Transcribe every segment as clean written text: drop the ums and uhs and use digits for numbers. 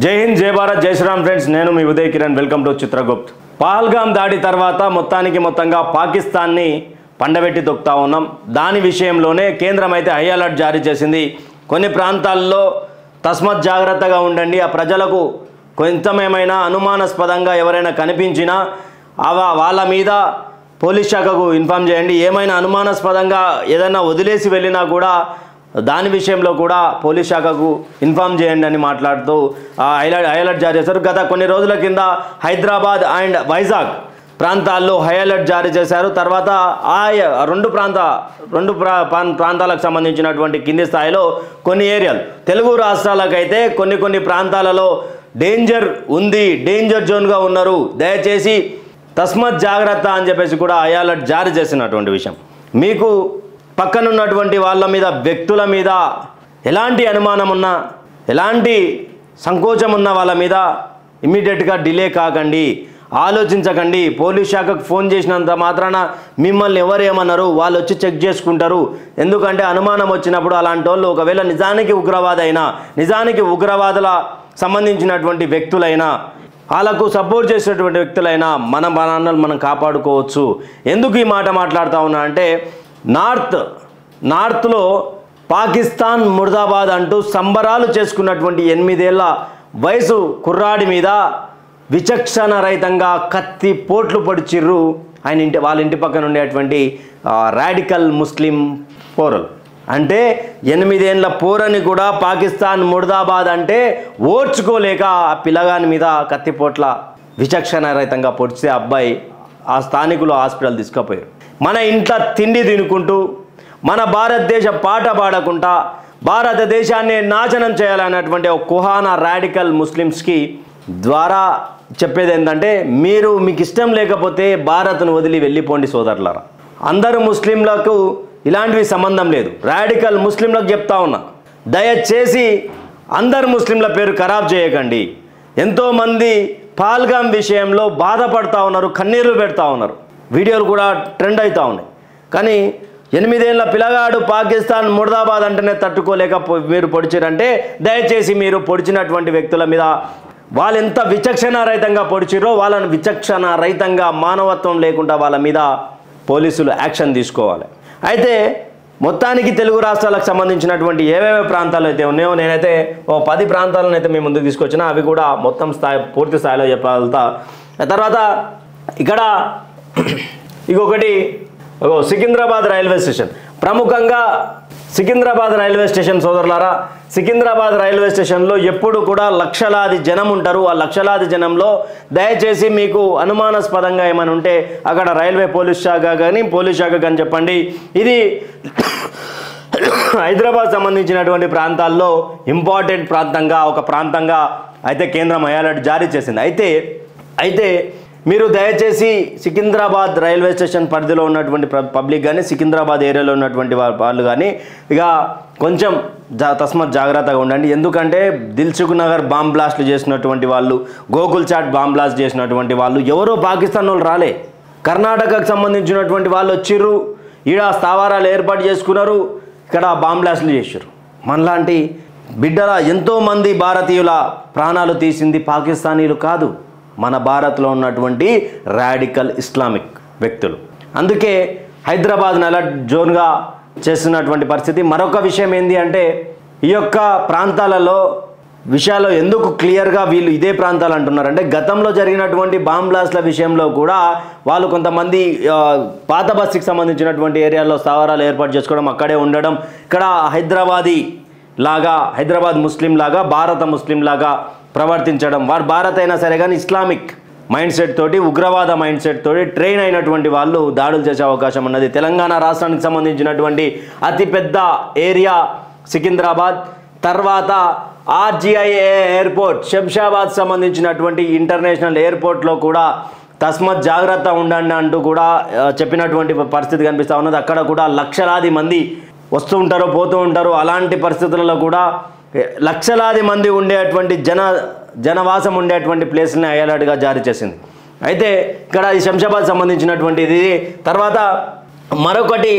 జై హింద్, జై భారత్, జై శ్రీరామ్ ఫ్రెండ్స్. నేను మీ ఉదయ్ కిరణ్. Welcome to Chitragupt. పహల్గామ్ దాడి తర్వాత మొత్తంగా పాకిస్తాన్ని పండబెట్టి తొక్కుతా ఉన్నాం. దాని విషయంలోనే కేంద్రం అయితే హై అలర్ట్ జారీ చేసింది. కొన్ని ప్రాంతాల్లో తస్మత్ జాగ్రత్తగా ఉండండి. ఆ ప్రజలకు కొంచెమేమైనా అనుమానాస్పదంగా ఎవరైనా కనిపించినా వాళ్ళ మీద పోలీస్ శాఖకు ఇన్ఫామ్ చేయండి. ఏమైనా అనుమానాస్పదంగా ఏదైనా వదిలేసి వెళ్ళినా కూడా దాని విషయంలో కూడా పోలీస్ శాఖకు ఇన్ఫామ్ చేయండి అని మాట్లాడుతూ హై అలర్ట్ జారీ చేశారు. గత కొన్ని రోజుల కింద హైదరాబాద్ అండ్ వైజాగ్ ప్రాంతాల్లో హై అలర్ట్ జారీ చేశారు. తర్వాత రెండు ప్రాంతాలకు సంబంధించినటువంటి కింది స్థాయిలో కొన్ని ఏరియాలు తెలుగు రాష్ట్రాలకైతే కొన్ని ప్రాంతాలలో డేంజర్ ఉంది, డేంజర్ జోన్గా ఉన్నారు, దయచేసి తస్మత్ జాగ్రత్త అని చెప్పేసి కూడా హై అలర్ట్ జారీ చేసినటువంటి విషయం. మీకు పక్కనున్నటువంటి వాళ్ళ మీద, వ్యక్తుల మీద ఎలాంటి అనుమానం ఉన్నా, ఎలాంటి సంకోచం ఉన్న వాళ్ళ మీద ఇమ్మీడియట్గా డిలే కాకండి, ఆలోచించకండి. పోలీస్ శాఖకు ఫోన్ చేసినంత మాత్రాన మిమ్మల్ని ఎవరేమన్నారు వాళ్ళు వచ్చి చెక్ చేసుకుంటారు. ఎందుకంటే అనుమానం వచ్చినప్పుడు అలాంటి వాళ్ళు ఒకవేళ నిజానికి ఉగ్రవాదైనా, నిజానికి ఉగ్రవాదుల సంబంధించినటువంటి వ్యక్తులైనా, వాళ్ళకు సపోర్ట్ చేసేటువంటి వ్యక్తులైనా మన ప్రాణాలను మనం కాపాడుకోవచ్చు. ఎందుకు ఈ మాట మాట్లాడుతూ ఉన్నా అంటే నార్త్లో పాకిస్తాన్ ముర్దాబాద్ అంటూ సంబరాలు చేసుకున్నటువంటి 8 ఏళ్ల వయసు కుర్రాడి మీద విచక్షణ రహితంగా కత్తి పోట్లు పొడిచిర్రు వాళ్ళ ఇంటి పక్కన ఉండేటువంటి రాడికల్ ముస్లిం పోరలు. అంటే 8 ఏళ్ల పోరని కూడా పాకిస్తాన్ ముర్దాబాద్ అంటే ఓర్చుకోలేక ఆ పిల్లగాని మీద కత్తిపోట్ల విచక్షణ రహితంగా పొడిచే అబ్బాయి ఆ స్థానికులు హాస్పిటల్ తీసుకుపోయారు. మన ఇంట్లో తిండి తినుకుంటూ, మన భారతదేశ పాట పాడకుండా భారతదేశాన్ని నాశనం చేయాలన్నటువంటి ఒక కుహానా రాడికల్ ముస్లిమ్స్కి ద్వారా చెప్పేది ఏంటంటే, మీకు ఇష్టం లేకపోతే భారత్ను వదిలి వెళ్ళిపోండి సోదరులారా. అందరు ముస్లింలకు ఇలాంటివి సంబంధం లేదు. రాడికల్ ముస్లింలకు చెప్తా ఉన్నా, దయచేసి అందరు ముస్లింల పేరు ఖరాబ్ చేయకండి. ఎంతోమంది పహల్గామ్ విషయంలో బాధపడతా ఉన్నారు, కన్నీరు పెడతా ఉన్నారు, వీడియోలు కూడా ట్రెండ్ అవుతూ ఉన్నాయి. కానీ 8 ఏళ్ల పిల్లగాడు పాకిస్తాన్ ముర్దాబాద్ అంటేనే తట్టుకోలేక మీరు పొడిచారంటే, దయచేసి మీరు పొడిచినటువంటి వ్యక్తుల మీద వాళ్ళు ఎంత విచక్షణ రహితంగా పొడిచిరో వాళ్ళని విచక్షణ రహితంగా, మానవత్వం లేకుండా వాళ్ళ మీద పోలీసులు యాక్షన్ తీసుకోవాలి. అయితే మొత్తానికి తెలుగు రాష్ట్రాలకు సంబంధించినటువంటి ఏవేవే ప్రాంతాలు అయితే ఉన్నాయో నేనైతే 10 ప్రాంతాలను అయితే మేము ముందుకు తీసుకొచ్చినా, అవి కూడా పూర్తి స్థాయిలో చెప్పగలుగుతా. తర్వాత ఇక్కడ ఇంకొకటి సికింద్రాబాద్ రైల్వే స్టేషన్. ప్రముఖంగా సికింద్రాబాద్ రైల్వే స్టేషన్ సోదరులారా, సికింద్రాబాద్ రైల్వే స్టేషన్లో ఎప్పుడు కూడా లక్షలాది జనం ఉంటారు. ఆ లక్షలాది జనంలో దయచేసి మీకు అనుమానాస్పదంగా ఏమైనా ఉంటే అక్కడ రైల్వే పోలీస్ శాఖ కానీ చెప్పండి. ఇది హైదరాబాద్ సంబంధించినటువంటి ప్రాంతాల్లో ఇంపార్టెంట్ ప్రాంతంగా అయితే కేంద్రం హై అలర్ట్ జారీ చేసింది. అయితే మీరు దయచేసి సికింద్రాబాద్ రైల్వే స్టేషన్ పరిధిలో ఉన్నటువంటి పబ్లిక్ కానీ, సికింద్రాబాద్ ఏరియాలో ఉన్నటువంటి వాళ్ళు కానీ ఇక కొంచెం తస్మత్ జాగ్రత్తగా ఉండండి. ఎందుకంటే దిల్సుఖ్ నగర్ బాంబ్ బ్లాస్ట్లు చేసినటువంటి వాళ్ళు, గోకుల్ చాట్ బాంబ్ బ్లాస్ట్ చేసినటువంటి వాళ్ళు ఎవరో పాకిస్తాన్ వాళ్ళు రాలే, కర్ణాటకకు సంబంధించినటువంటి వాళ్ళు వచ్చిర్రు, ఈడ స్థావరాలు ఏర్పాటు చేసుకున్నారు, ఇక్కడ బాంబ్ బ్లాస్ట్లు చేశారు. మనలాంటి బిడ్డల ఎంతోమంది భారతీయుల ప్రాణాలు తీసింది పాకిస్తానీలు కాదు, మన భారత్లో ఉన్నటువంటి రాడికల్ ఇస్లామిక్ వ్యక్తులు. అందుకే హైదరాబాద్ను అలర్ట్ జోన్గా చేస్తున్నటువంటి పరిస్థితి. మరొక విషయం ఏంటి అంటే, ఈ యొక్క ప్రాంతాలలో విషయాలు ఎందుకు క్లియర్గా వీళ్ళు ఇదే ప్రాంతాలు అంటున్నారంటే, గతంలో జరిగినటువంటి బాంబ్ బ్లాస్ట్ల విషయంలో కూడా వాళ్ళు కొంతమంది పాత బస్తీకి సంబంధించినటువంటి ఏరియాల్లో స్థావరాలు ఏర్పాటు చేసుకోవడం, అక్కడే ఉండడం, ఇక్కడ హైదరాబాద్ ముస్లిం లాగా, భారత ముస్లిం లాగా ప్రవర్తించడం. వారు భారత్ అయినా సరే కానీ ఇస్లామిక్ మైండ్ సెట్ తోటి, ఉగ్రవాద మైండ్ సెట్ తోటి ట్రైన్ అయినటువంటి వాళ్ళు దాడులు చేసే అవకాశం ఉన్నది. తెలంగాణ రాష్ట్రానికి సంబంధించినటువంటి అతిపెద్ద ఏరియా సికింద్రాబాద్, తర్వాత RGI ఎయిర్పోర్ట్, శంషాబాద్ సంబంధించినటువంటి ఇంటర్నేషనల్ ఎయిర్పోర్ట్లో కూడా తస్మత్ జాగ్రత్త ఉండండి అంటూ కూడా చెప్పినటువంటి పరిస్థితి కనిపిస్తూ ఉన్నది. అక్కడ కూడా లక్షలాది మంది వస్తూ ఉంటారు, పోతూ ఉంటారు. అలాంటి పరిస్థితులలో కూడా లక్షలాది మంది ఉండేటువంటి జనవాసం ఉండేటువంటి ప్లేస్ని హై అలర్ట్గా జారీ చేసింది. అయితే ఇక్కడ ఈ శంషాబాద్ సంబంధించినటువంటిది. తర్వాత మరొకటి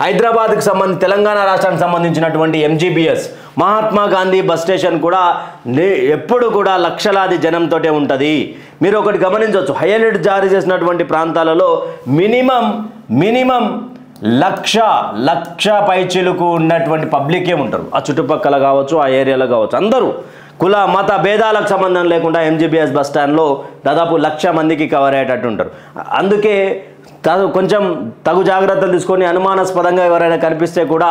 హైదరాబాద్కి సంబంధించి తెలంగాణ రాష్ట్రానికి సంబంధించినటువంటి MGBS Mahatma Gandhi bus station కూడా ఎప్పుడు కూడా లక్షలాది జనంతోటే ఉంటుంది. మీరు ఒకటి గమనించవచ్చు, హై అలర్ట్ జారీ చేసినటువంటి ప్రాంతాలలో మినిమం లక్ష పైచిలుకు ఉన్నటువంటి పబ్లికే ఉంటారు. ఆ చుట్టుపక్కల కావచ్చు, ఆ ఏరియాలో కావచ్చు, అందరూ కుల మత భేదాలకు సంబంధం లేకుండా MGBS బస్ స్టాండ్లో దాదాపు 1,00,000 మందికి కవర్ అయ్యేటట్టు ఉంటారు. అందుకే కొంచెం తగు జాగ్రత్తలు తీసుకొని అనుమానాస్పదంగా ఎవరైనా కనిపిస్తే కూడా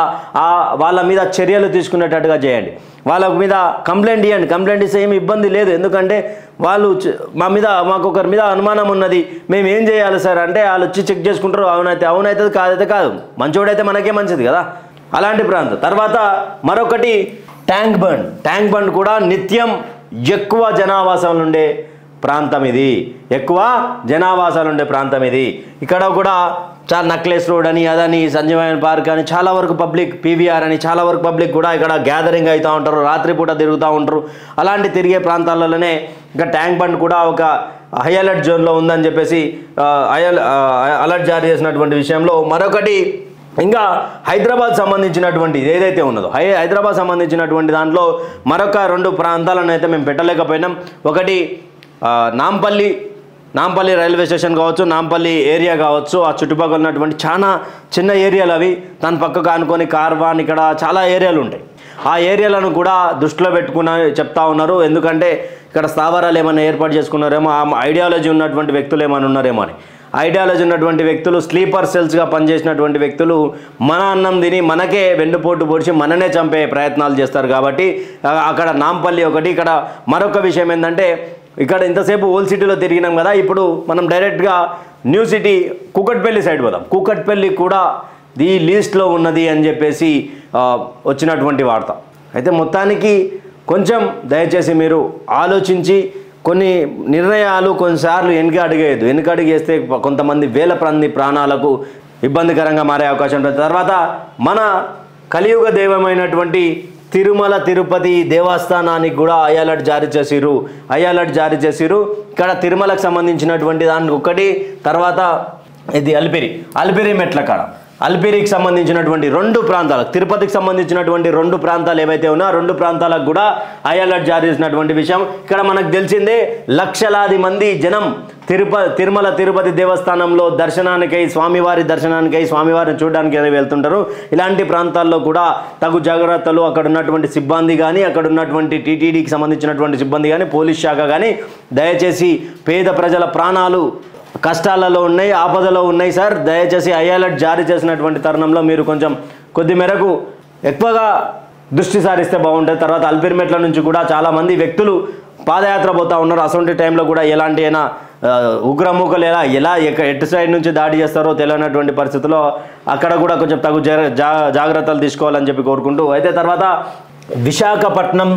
వాళ్ళ మీద చర్యలు తీసుకునేటట్టుగా చేయండి. వాళ్ళ మీద కంప్లైంట్ ఇవ్వండి. కంప్లైంట్ ఇస్తే ఏమి ఇబ్బంది లేదు. ఎందుకంటే వాళ్ళు మాకు ఒకరి మీద అనుమానం ఉన్నది, మేము ఏం చేయాలి సార్ అంటే వాళ్ళు వచ్చి చెక్ చేసుకుంటారు. అవునైతే కాదైతే కాదు, మంచోడైతే మనకే మంచిది కదా, అలాంటి ప్రాంతం. తర్వాత మరొకటి ట్యాంక్ బండ్ కూడా నిత్యం ఎక్కువ జనావాసాలు ఉండే ప్రాంతం ఇది. ఇక్కడ కూడా చాలా నక్లెస్ రోడ్ అని అదని సంజీవన్ పార్క్ అని చాలా వరకు పబ్లిక్, PVR అని చాలా వరకు పబ్లిక్ కూడా ఇక్కడ గ్యాదరింగ్ అవుతూ ఉంటారు, రాత్రిపూట తిరుగుతూ ఉంటారు. అలాంటి తిరిగే ప్రాంతాలలోనే ఇంకా ట్యాంక్ బండ్ కూడా ఒక హై అలర్ట్ జోన్లో ఉందని చెప్పేసి అలర్ట్ జారీ చేసినటువంటి విషయంలో మరొకటి ఇంకా హైదరాబాద్ సంబంధించినటువంటి ఏదైతే ఉన్నదో హైదరాబాద్ సంబంధించినటువంటి దాంట్లో మరొక 2 ప్రాంతాలను అయితే మేము పెట్టలేకపోయినాం. ఒకటి నాంపల్లి రైల్వే స్టేషన్ కావచ్చు, నాంపల్లి ఏరియా కావచ్చు, ఆ చుట్టుపక్కల ఉన్నటువంటి చాలా చిన్న ఏరియాలు అవి. దాని పక్కకు ఆనుకొని కార్వాన్ ఇక్కడ చాలా ఏరియాలు ఉంటాయి. ఆ ఏరియాలను కూడా దృష్టిలో పెట్టుకుని చెప్తా ఉన్నారు. ఎందుకంటే ఇక్కడ స్థావరాలు ఏమైనా ఏర్పాటు చేసుకున్నారేమో, ఆ ఐడియాలజీ ఉన్నటువంటి వ్యక్తులు ఏమైనా ఉన్నారేమో అని. ఐడియాలజీ ఉన్నటువంటి వ్యక్తులు, స్లీపర్ సెల్స్గా పనిచేసినటువంటి వ్యక్తులు మన అన్నం తిని మనకే వెన్నుపోటు పొడిచి మననే చంపే ప్రయత్నాలు చేస్తారు. కాబట్టి అక్కడ నాంపల్లి ఒకటి. ఇక్కడ మరొక విషయం ఏంటంటే, ఇక్కడ ఇంతసేపు ఓల్డ్ సిటీలో తిరిగినాం కదా, ఇప్పుడు మనం డైరెక్ట్గా న్యూ సిటీ కూకట్పల్లి సైడ్ పోదాం. కూకట్పల్లి కూడా ఈ లీస్ట్లో ఉన్నది అని చెప్పేసి వచ్చినటువంటి వార్త. అయితే మొత్తానికి కొంచెం దయచేసి మీరు ఆలోచించి కొన్ని నిర్ణయాలు కొన్నిసార్లు వెనుకడుగేస్తే కొంతమంది వేల మంది ప్రాణాలకు ఇబ్బందికరంగా మారే అవకాశం ఉంటుంది. తర్వాత మన కలియుగ దైవమైనటువంటి తిరుమల తిరుపతి దేవస్థానానికి కూడా హై అలర్ట్ జారీ చేసిరు. ఇక్కడ తిరుమలకు సంబంధించినటువంటి దానికి ఒకటి. తర్వాత ఇది అల్పిరి మెట్ల కాడ అల్పిరికి సంబంధించినటువంటి 2 ప్రాంతాలు, తిరుపతికి సంబంధించినటువంటి 2 ప్రాంతాలు ఏవైతే ఉన్నా 2 ప్రాంతాలకు కూడా హై అలర్ట్ జారీ చేసినటువంటి విషయం. ఇక్కడ మనకు తెలిసిందే లక్షలాది మంది జనం తిరుమల తిరుపతి దేవస్థానంలో స్వామివారిని చూడడానికి వెళ్తుంటారు. ఇలాంటి ప్రాంతాల్లో కూడా తగు జాగ్రత్తలు అక్కడ ఉన్నటువంటి సిబ్బంది కానీ, అక్కడ ఉన్నటువంటి టీటీడీకి సంబంధించినటువంటి సిబ్బంది కానీ, పోలీస్ శాఖ కానీ దయచేసి పేద ప్రజల ప్రాణాలు కష్టాలలో ఉన్నాయి, ఆపదలో ఉన్నాయి సార్. దయచేసి హై అలర్ట్ జారీ చేసినటువంటి తరుణంలో మీరు కొద్ది మేరకు ఎక్కువగా దృష్టి సారిస్తే బాగుంటుంది. తర్వాత అల్పిరిమెట్ల నుంచి కూడా చాలామంది వ్యక్తులు పాదయాత్ర పోతూ ఉన్నారు. అసొంటి టైంలో కూడా ఎలాంటి అయినా ఉగ్రమూకలు ఎటు సైడ్ నుంచి దాడి చేస్తారో తెలియనటువంటి పరిస్థితుల్లో అక్కడ కూడా కొంచెం తగు జాగ్రత్తలు తీసుకోవాలని చెప్పి కోరుకుంటూ, అయితే తర్వాత విశాఖపట్నం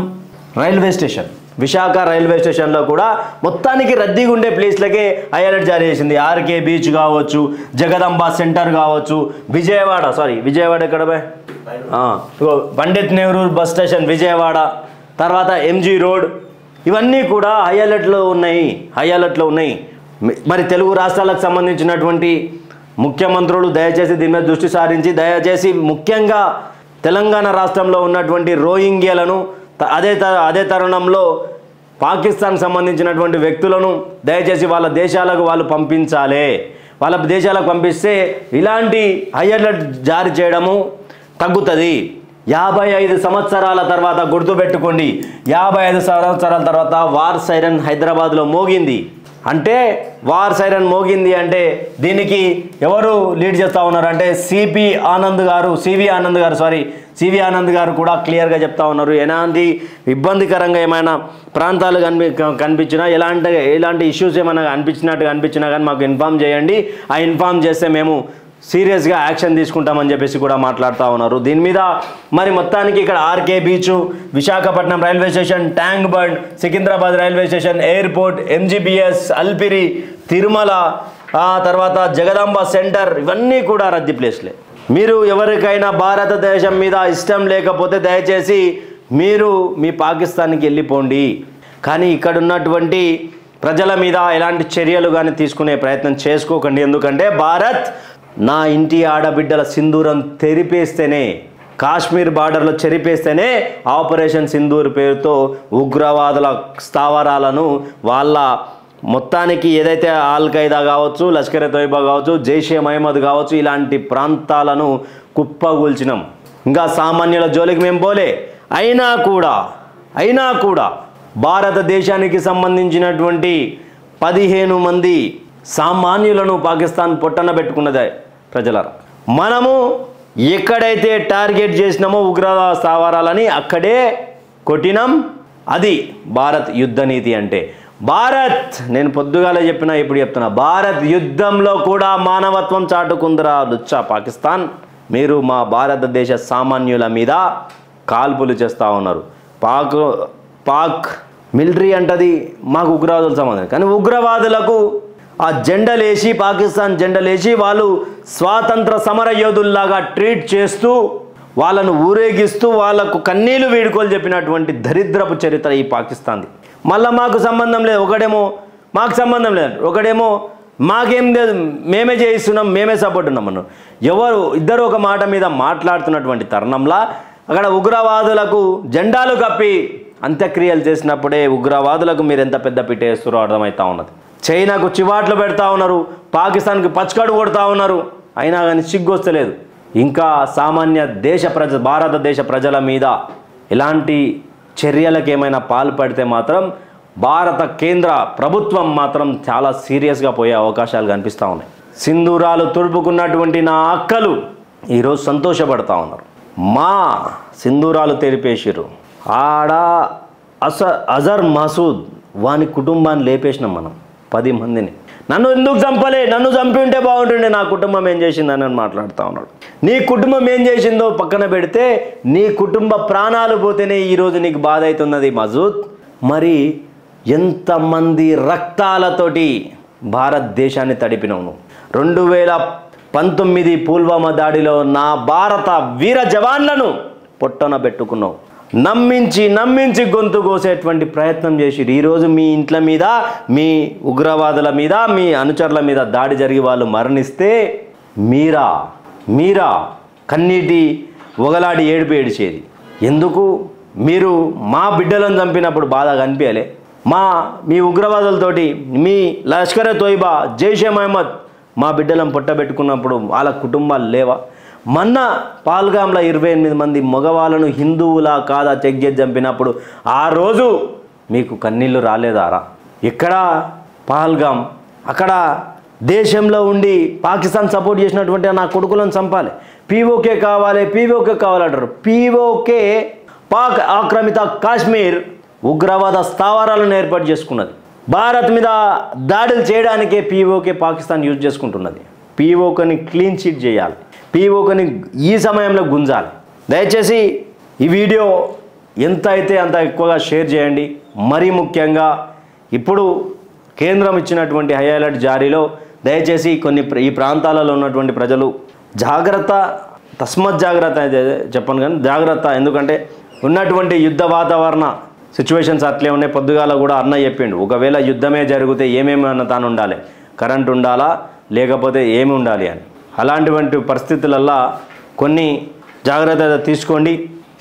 విశాఖ రైల్వే స్టేషన్లో కూడా మొత్తానికి రద్దీగా ఉండే ప్లేస్లకే హై అలర్ట్ జారీ చేసింది. ఆర్కే బీచ్ కావచ్చు, జగదంబ సెంటర్ కావచ్చు, విజయవాడ ఎక్కడ పండిత్ నెహ్రూ బస్ స్టేషన్ విజయవాడ, తర్వాత MG రోడ్, ఇవన్నీ కూడా హై అలర్ట్లో ఉన్నాయి. మరి తెలుగు రాష్ట్రాలకు సంబంధించినటువంటి ముఖ్యమంత్రులు దయచేసి దీని మీద దృష్టి సారించి దయచేసి ముఖ్యంగా తెలంగాణ రాష్ట్రంలో ఉన్నటువంటి రోహింగ్యాలను, అదే తరుణంలో పాకిస్తాన్కి సంబంధించినటువంటి వ్యక్తులను దయచేసి వాళ్ళ దేశాలకు వాళ్ళు పంపించాలి. వాళ్ళ దేశాలకు పంపిస్తే ఇలాంటి హై అలర్ట్ జారీ చేయడము తగ్గుతుంది. 55 సంవత్సరాల తర్వాత గుర్తుపెట్టుకోండి, 55 సంవత్సరాల తర్వాత వార్ సైరన్ హైదరాబాద్లో మోగింది. అంటే వార్ సైరన్ మోగింది అంటే దీనికి ఎవరు లీడ్ చేస్తూ ఉన్నారంటే సివి ఆనంద్ గారు కూడా క్లియర్గా చెప్తా ఉన్నారు. ఎలాంటి ఇబ్బందికరంగా ఏమైనా ప్రాంతాలు కనిపించినా, ఎలాంటి ఇష్యూస్ ఏమైనా అనిపించినా కానీ మాకు ఇన్ఫామ్ చేయండి. ఆ ఇన్ఫామ్ చేస్తే మేము సీరియస్గా యాక్షన్ తీసుకుంటామని చెప్పేసి కూడా మాట్లాడుతూ ఉన్నారు. దీని మీద మరి మొత్తానికి ఇక్కడ RK beach, Visakhapatnam railway station, tank bund, Secunderabad railway station, airport, MGBS, Alipiri, Tirumala, తర్వాత జగదాంబ సెంటర్, ఇవన్నీ కూడా రద్దీ ప్లేస్లే. మీరు ఎవరికైనా భారతదేశం మీద ఇష్టం లేకపోతే దయచేసి మీరు మీ పాకిస్తాన్కి వెళ్ళిపోండి. కానీ ఇక్కడ ఉన్నటువంటి ప్రజల మీద ఎలాంటి చర్యలు కానీ తీసుకునే ప్రయత్నం చేసుకోకండి. ఎందుకంటే భారత్ నా ఇంటి ఆడబిడ్డల సింధూరం తెరిపేస్తేనే, కాశ్మీర్ బార్డర్లో చెరిపేస్తేనే ఆపరేషన్ సింధూర్ పేరుతో ఉగ్రవాదుల స్థావరాలను వాళ్ళ మొత్తానికి ఏదైతే ఆల్ ఖైదా కావచ్చు, లష్కర్ ఎ తోయిబా కావచ్చు, జైషే మహమ్మద్ కావచ్చు, ఇలాంటి ప్రాంతాలను కుప్పగూల్చినాం. ఇంకా సామాన్యుల జోలికి మేము పోలే. అయినా కూడా భారతదేశానికి సంబంధించినటువంటి 15 మంది సామాన్యులను పాకిస్తాన్ పొట్టన పెట్టుకున్నదే ప్రజలారా. మనము ఎక్కడైతే టార్గెట్ చేసినామో ఉగ్రవాద స్థావరాలని అక్కడే కొట్టినాం. అది భారత్ యుద్ధ నీతి అంటే. భారత్, నేను పొద్దుగాలే చెప్పినా ఇప్పుడు చెప్తున్నా, భారత్ యుద్ధంలో కూడా మానవత్వం చాటుకుందిరా లుచ్చా పాకిస్తాన్. మీరు మా భారతదేశ సామాన్యుల మీద కాల్పులు చేస్తూ ఉన్నారు. పాక్ మిలిటరీ అంటది మాకు ఉగ్రవాదుల సంబంధం, కానీ ఉగ్రవాదులకు ఆ జెండలేసి, పాకిస్తాన్ జెండలేసి వాళ్ళు స్వాతంత్ర సమర యోధుల్లాగా ట్రీట్ చేస్తూ, వాళ్ళను ఊరేగిస్తూ, వాళ్ళకు కన్నీళ్లు వీడుకోలు చెప్పినటువంటి దరిద్రపు చరిత్ర ఈ పాకిస్తాన్ది. మళ్ళీ మాకు సంబంధం లేదు, ఒకడేమో మాకు సంబంధం లేదు, ఒకడేమో మాకేం లేదు, మేమే చేయిస్తున్నాం, మేమే సపోర్ట్ ఉన్నామన్నా. ఇద్దరు ఒక మాట మీద మాట్లాడుతున్నటువంటి తరుణంలో అక్కడ ఉగ్రవాదులకు జెండాలు కప్పి అంత్యక్రియలు చేసినప్పుడే ఉగ్రవాదులకు మీరు ఎంత పెద్ద పిట్టేస్తారో అర్థమవుతా ఉన్నది. చైనాకు చివాట్లు పెడతా ఉన్నారు, పాకిస్తాన్కి పచ్చకడు కొడతా ఉన్నారు, అయినా కానీ సిగ్గొస్తలేదు. ఇంకా సామాన్య భారతదేశ ప్రజల మీద ఇలాంటి చర్యలకు ఏమైనా పాల్పడితే మాత్రం భారత కేంద్ర ప్రభుత్వం మాత్రం చాలా సీరియస్గా పోయే అవకాశాలు కనిపిస్తూ ఉన్నాయి. సింధూరాలు తుడుపుకున్నటువంటి నా అక్కలు ఈరోజు సంతోషపడతా ఉన్నారు. మా సింధూరాలు తెరిపేసిరు. ఆడ అజర్ మసూద్ వాని కుటుంబాన్ని లేపేసినాం మనం 10 మందిని. నన్ను ఎందుకు చంపలే, నన్ను చంపి ఉంటే బాగుంటుండే, నా కుటుంబం ఏం చేసిందని అని మాట్లాడుతూ ఉన్నాడు. నీ కుటుంబం ఏం చేసిందో పక్కన పెడితే నీ కుటుంబ ప్రాణాలు పోతేనే ఈరోజు నీకు బాధ అవుతున్నది మసూద్. మరి ఎంతమంది రక్తాలతోటి భారతదేశాన్ని తడిపినవు. 2019 పుల్వామా దాడిలో నా భారత వీర జవాన్లను పొట్టన పెట్టుకున్నావు. నమ్మించి గొంతు కోసేటువంటి ప్రయత్నం చేసి ఈరోజు మీ ఇంట్ల మీద, మీ ఉగ్రవాదుల మీద, మీ అనుచరుల మీద దాడి జరిగి వాళ్ళు మరణిస్తే మీరా కన్నీటి ఒగలాడి ఏడిచేది ఎందుకు? మీరు మా బిడ్డలను చంపినప్పుడు బాధ కనిపించలే? మీ ఉగ్రవాదులతోటి, మీ లష్కర్ ఎ తోయిబా, జైషే మహమ్మద్ మా బిడ్డలను పొట్టబెట్టుకున్నప్పుడు వాళ్ళ కుటుంబాలు లేవా? మొన్న పాల్గామ్లో 28 మంది మగవాళ్ళను హిందువులా కాదా చెక్ చేసి చంపినప్పుడు ఆ రోజు మీకు కన్నీళ్ళు రాలేదారా? ఇక్కడ పాల్గామ్, అక్కడ దేశంలో ఉండి పాకిస్తాన్ సపోర్ట్ చేసినటువంటి నా కొడుకులను చంపాలి, పీఓకే కావాలంటారు. పీఓకే పాక్ ఆక్రమిత కాశ్మీర్ ఉగ్రవాద స్థావరాలను ఏర్పాటు చేసుకున్నది. భారత్ మీద దాడులు చేయడానికే పీఓకే పాకిస్తాన్ యూజ్ చేసుకుంటున్నది. పీఓకేని క్లీన్ చిట్ చేయాలి, పీఓకేని ఈ సమయంలో గుంజాలి. దయచేసి ఈ వీడియో ఎంత అయితే అంత ఎక్కువగా షేర్ చేయండి. మరీ ముఖ్యంగా ఇప్పుడు కేంద్రం ఇచ్చినటువంటి హై అలర్ట్ జారీలో దయచేసి ఈ ప్రాంతాలలో ఉన్నటువంటి ప్రజలు జాగ్రత్త, తస్మత్ జాగ్రత్త చెప్పను కానీ జాగ్రత్త. ఎందుకంటే ఉన్నటువంటి యుద్ధ వాతావరణ సిచ్యువేషన్స్ అట్లే ఉన్నాయి. పొద్దుగాల కూడా అన్న చెప్పిండు, ఒకవేళ యుద్ధమే జరిగితే ఏమేమి అన్న తాను ఉండాలి, కరెంట్ ఉండాలా లేకపోతే ఏమి ఉండాలి అని. అలాంటివంటి పరిస్థితులల్లో కొన్ని జాగ్రత్తగా తీసుకోండి.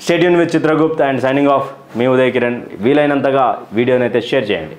Stay tune with Chitragupt and signing off మీ ఉదయ్ కిరణ్. వీలైనంతగా వీడియోని అయితే షేర్ చేయండి.